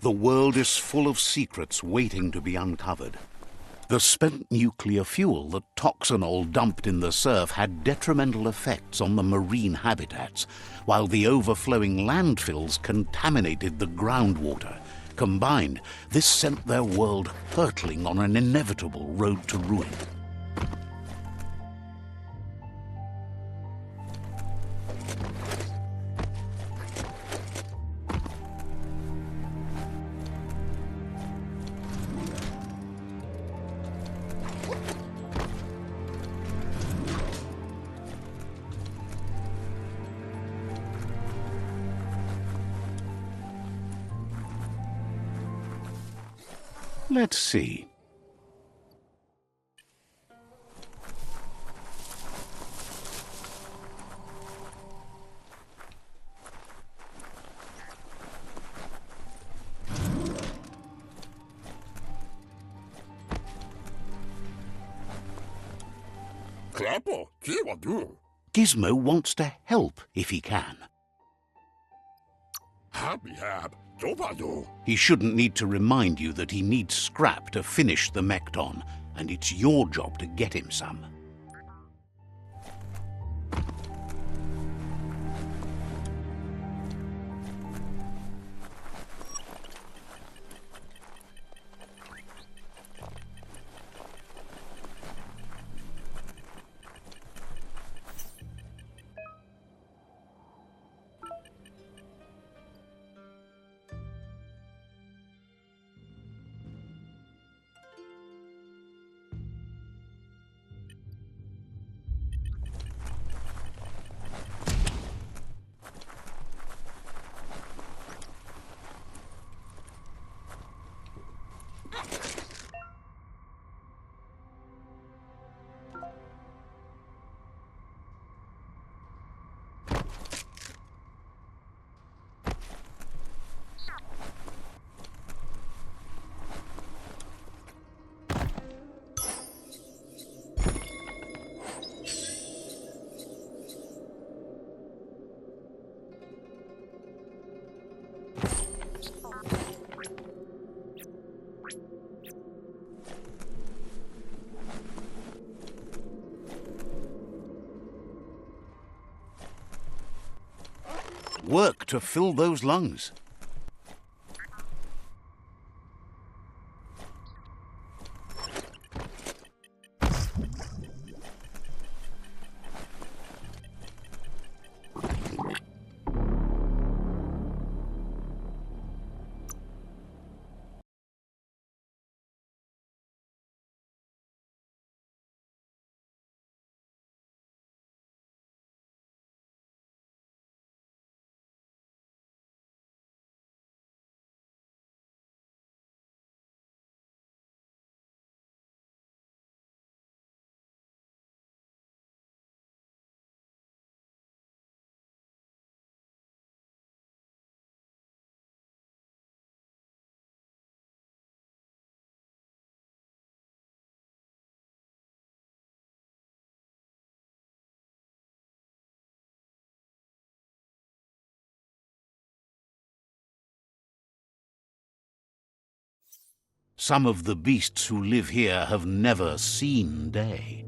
The world is full of secrets waiting to be uncovered. The spent nuclear fuel that Toxanol dumped in the surf had detrimental effects on the marine habitats, while the overflowing landfills contaminated the groundwater. Combined, this sent their world hurtling on an inevitable road to ruin. Let's see. Gizmo wants to help if he can. He shouldn't need to remind you that he needs scrap to finish the Mekton, and it's your job to get him some. Work to fill those lungs. Some of the beasts who live here have never seen day.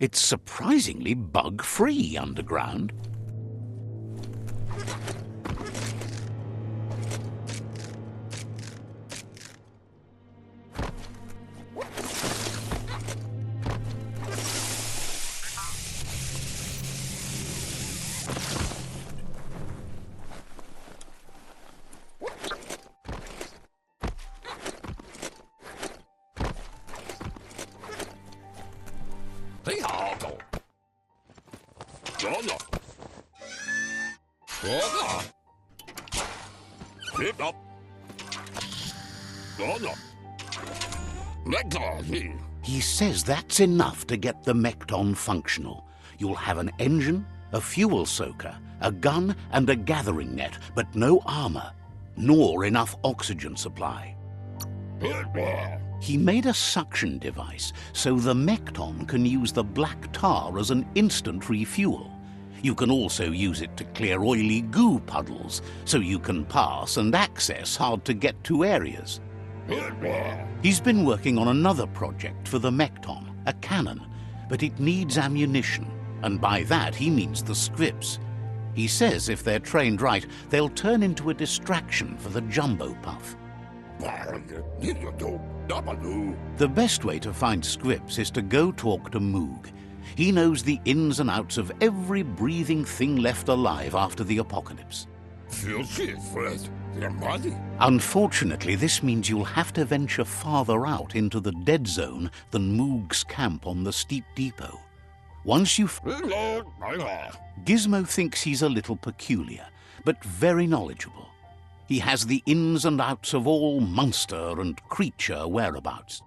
It's surprisingly bug-free underground. He says that's enough to get the Mekton functional. You'll have an engine, a fuel soaker, a gun and a gathering net, but no armor, nor enough oxygen supply. He made a suction device so the Mekton can use the black tar as an instant refuel. You can also use it to clear oily goo puddles, so you can pass and access hard-to-get-to areas. He's been working on another project for the Mekton, a cannon, but it needs ammunition, and by that he means the scripts. He says if they're trained right, they'll turn into a distraction for the Jumbo Puff. The best way to find scripts is to go talk to Moog. He knows the ins and outs of every breathing thing left alive after the apocalypse. Unfortunately, this means you'll have to venture farther out into the dead zone than Moog's camp on the steep depot. Once you've... Gizmo thinks he's a little peculiar, but very knowledgeable. He has the ins and outs of all monster and creature whereabouts.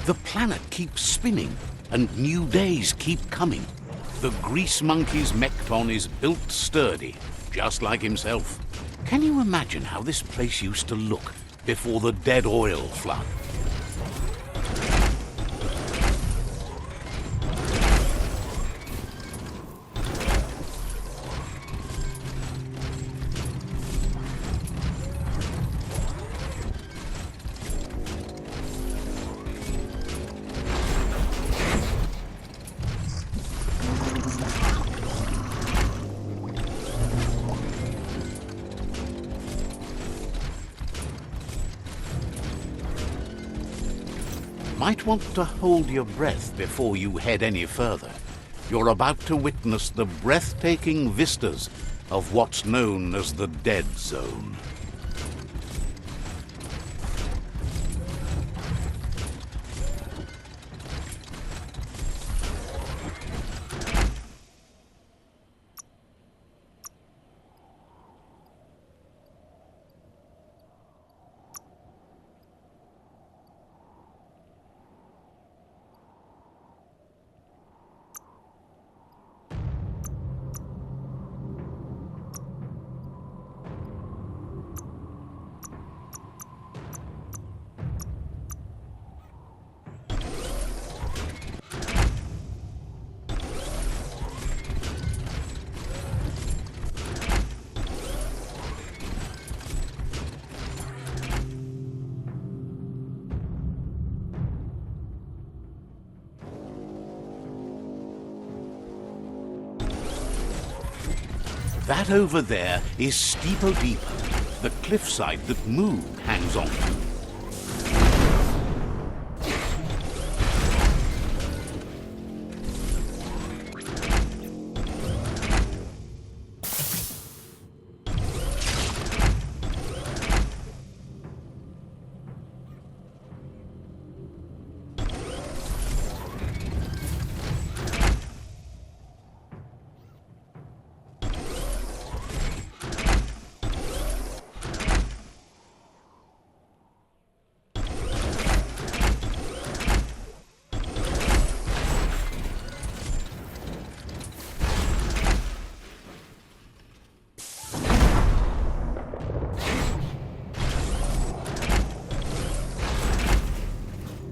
The planet keeps spinning, and new days keep coming. The Grease Monkey's Mekton is built sturdy, just like himself. Can you imagine how this place used to look before the dead oil flood? Might want to hold your breath before you head any further. You're about to witness the breathtaking vistas of what's known as the Dead Zone. That over there is Steepo Depot, the cliffside that Moog hangs on to.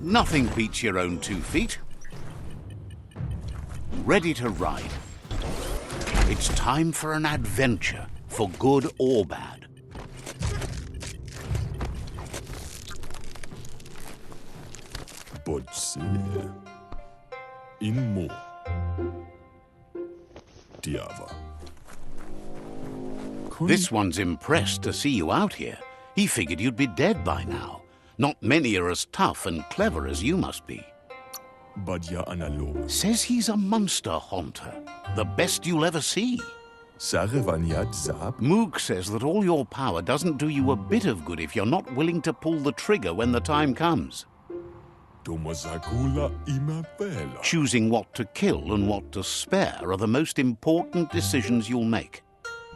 Nothing beats your own 2 feet. Ready to ride. It's time for an adventure, for good or bad. Botse. Inmo. Diava. This one's impressed to see you out here. He figured you'd be dead by now. Not many are as tough and clever as you must be. Badja analog. Says he's a monster haunter. The best you'll ever see. Sare vanyat zap. Moog says that all your power doesn't do you a bit of good if you're not willing to pull the trigger when the time comes. Domazakula imapela. Choosing what to kill and what to spare are the most important decisions you'll make.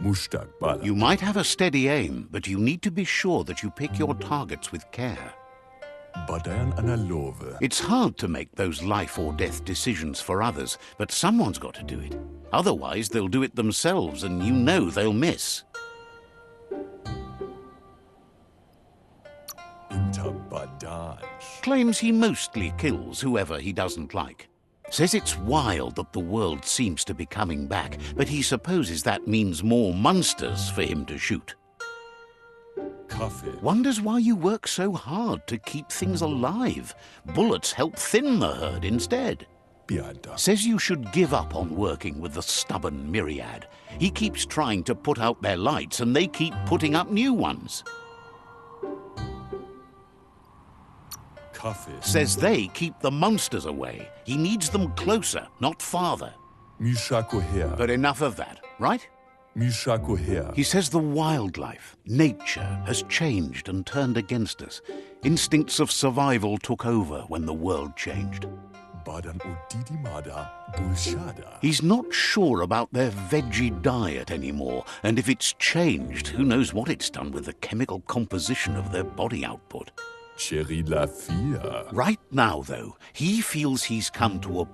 Mustak bala. You might have a steady aim, but you need to be sure that you pick your targets with care. Badayan analove. It's hard to make those life or death decisions for others, but someone's got to do it. Otherwise, they'll do it themselves, and you know they'll miss. Intabadan. Claims he mostly kills whoever he doesn't like. Says it's wild that the world seems to be coming back, but he supposes that means more monsters for him to shoot. Coffee. Wonders why you work so hard to keep things alive. Bullets help thin the herd instead. Biada. Says you should give up on working with the stubborn myriad. He keeps trying to put out their lights and they keep putting up new ones. Coffee. Says they keep the monsters away. He needs them closer, not farther. Mishako her. But enough of that, right? Mishako her. He says the wildlife, nature, has changed and turned against us. Instincts of survival took over when the world changed. Badan odidimada bulshada. He's not sure about their veggie diet anymore, and if it's changed, who knows what it's done with the chemical composition of their body output. Cherry la fia. Right now, though, he feels he's come to a